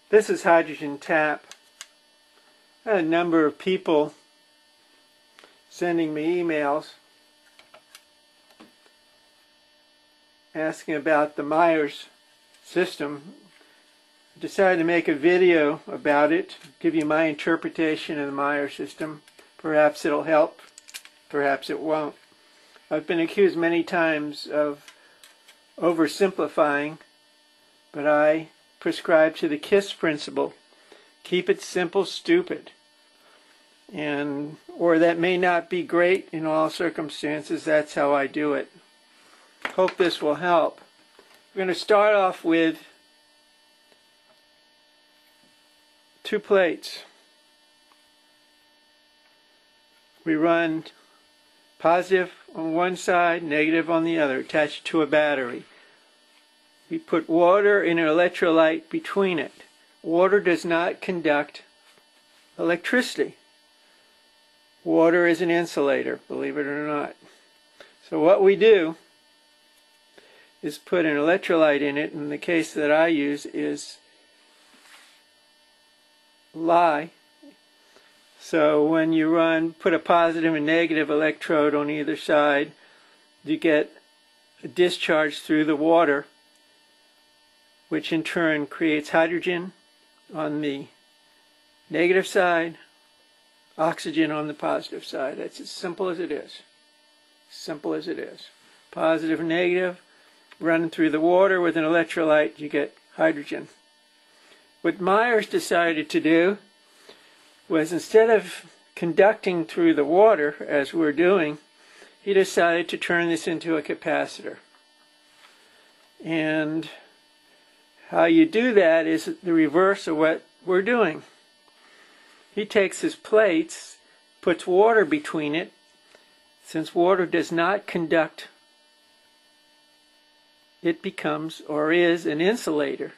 This is Hydrogen Tap. I had a number of people sending me emails asking about the Myers system. I decided to make a video about it, give you my interpretation of the Myers system. Perhaps it'll help, perhaps it won't. I've been accused many times of oversimplifying, but I prescribe to the KISS principle. Keep it simple, stupid. Or that may not be great in all circumstances. That's how I do it. Hope this will help. We're going to start off with 2 plates. We run positive on one side, negative on the other, attached to a battery. We put water and an electrolyte between it. Water does not conduct electricity. Water is an insulator, believe it or not. So what we do is put an electrolyte in it, and the case that I use is Li. So when you put a positive and negative electrode on either side, you get a discharge through the water, which in turn creates hydrogen on the negative side, oxygen on the positive side. That's as simple as it is. Simple as it is. Positive and negative, running through the water with an electrolyte, you get hydrogen. What Myers decided to do was, instead of conducting through the water, as we're doing, he decided to turn this into a capacitor. And how you do that is the reverse of what we're doing. He takes his plates, puts water between it. Since water does not conduct, it becomes or is an insulator.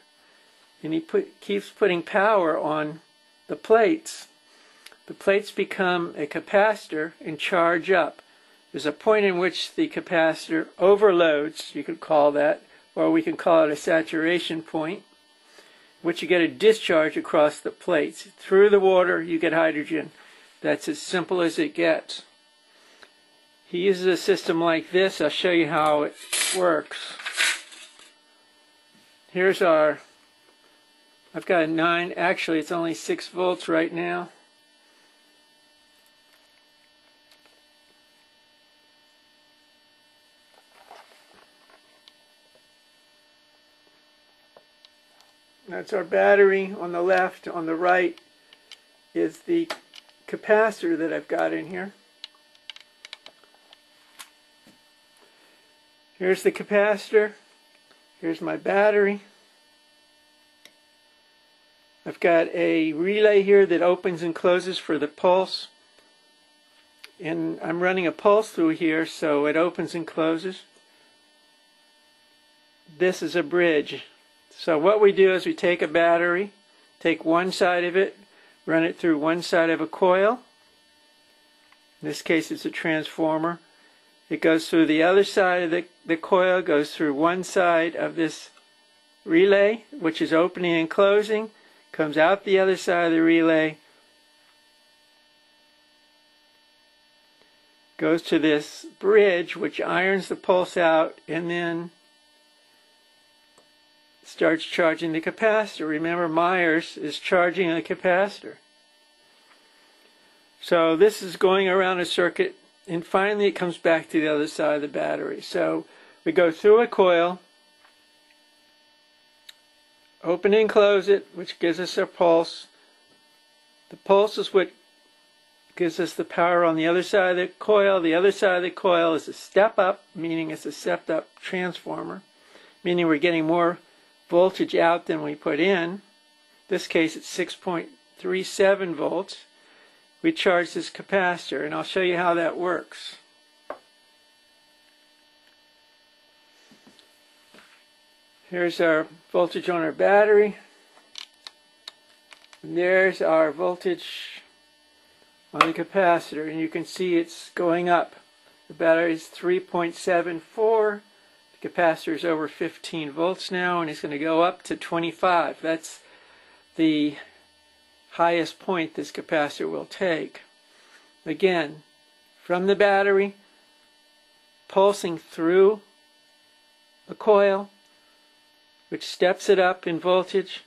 And he keeps putting power on the plates. The plates become a capacitor and charge up. There's a point in which the capacitor overloads, you could call that, or we can call it a saturation point, which you get a discharge across the plates. Through the water, you get hydrogen. That's as simple as it gets. He uses a system like this. I'll show you how it works. Here's I've got a 9, actually it's only 6 volts right now. That's our battery on the left. On the right is the capacitor that I've got in here. Here's the capacitor. Here's my battery. I've got a relay here that opens and closes for the pulse. And I'm running a pulse through here, so it opens and closes. This is a bridge. So what we do is we take a battery, take one side of it, run it through one side of a coil. In this case it's a transformer. It goes through the other side of the coil, goes through one side of this relay, which is opening and closing, comes out the other side of the relay, goes to this bridge which irons the pulse out, and then starts charging the capacitor. Remember, Myers is charging a capacitor. So this is going around a circuit, and finally it comes back to the other side of the battery. So we go through a coil, open and close it, which gives us our pulse. The pulse is what gives us the power on the other side of the coil. The other side of the coil is a step up, meaning it's a stepped up transformer, meaning we're getting more voltage out than we put in. In this case it's 6.37 volts. We charge this capacitor, and I'll show you how that works. Here's our voltage on our battery. And there's our voltage on the capacitor, and you can see it's going up. The battery is 3.74. The capacitor is over 15 volts now, and it's going to go up to 25. That's the highest point this capacitor will take. Again, from the battery, pulsing through a coil, which steps it up in voltage,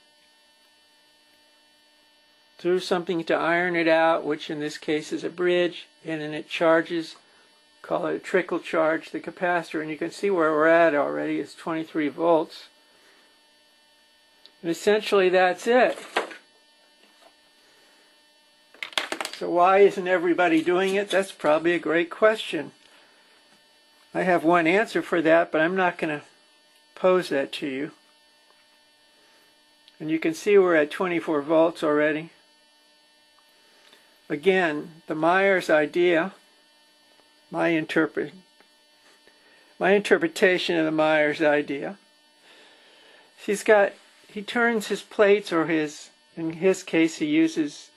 through something to iron it out, which in this case is a bridge, and then it charges, call it a trickle charge, the capacitor, and you can see where we're at already. It's 23 volts. And essentially that's it. So why isn't everybody doing it? That's probably a great question. I have one answer for that, but I'm not going to pose that to you. And you can see we're at 24 volts already. Again, the Myers idea, my interpretation of the Myers idea. He turns his plates, or in his case he uses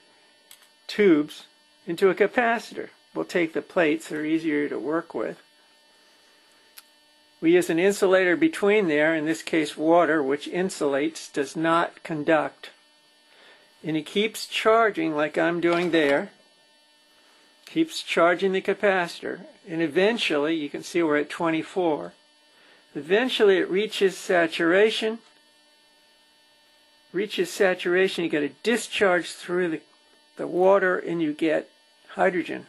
tubes, into a capacitor. We'll take the plates, they're easier to work with. We use an insulator between there, in this case water, which insulates, does not conduct. And he keeps charging like I'm doing there. Keeps charging the capacitor. And eventually, you can see we're at 24. Eventually it reaches saturation. You get a discharge through the water and you get hydrogen.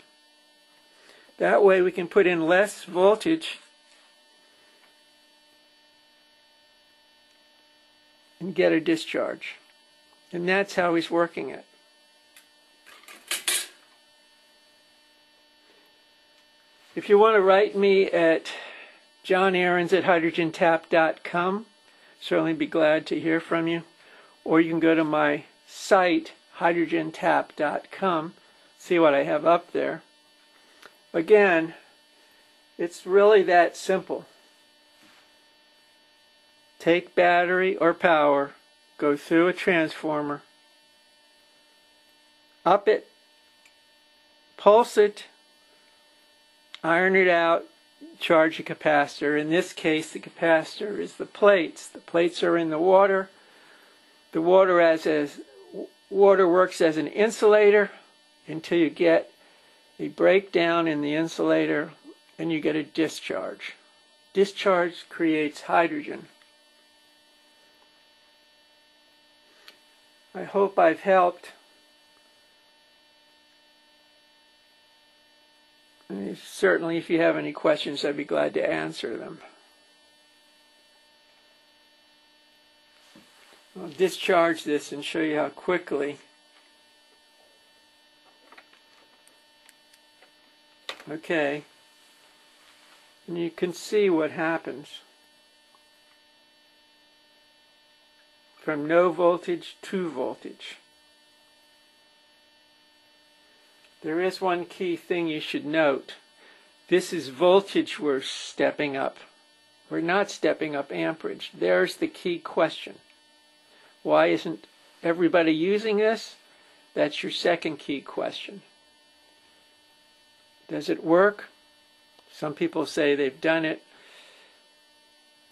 That way we can put in less voltage and get a discharge. And that's how he's working it. If you want to write me at johnaarons@hydrogentap.com, certainly be glad to hear from you. Or you can go to my site, hydrogentap.com, see what I have up there. Again, it's really that simple. Take battery or power, go through a transformer, up it, pulse it, iron it out, charge a capacitor. In this case, the capacitor is the plates. The plates are in the water. The water works as an insulator until you get a breakdown in the insulator and you get a discharge. Discharge creates hydrogen. I hope I've helped. And certainly if you have any questions, I'd be glad to answer them. I'll discharge this and show you how quickly. Okay. And you can see what happens. From no voltage to voltage. There is one key thing you should note. This is voltage we're stepping up. We're not stepping up amperage. There's the key question. Why isn't everybody using this? That's your second key question. Does it work? Some people say they've done it.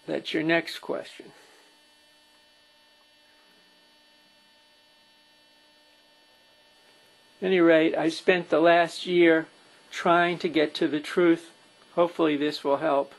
That's your next question. At any rate, I spent the last year trying to get to the truth. Hopefully this will help.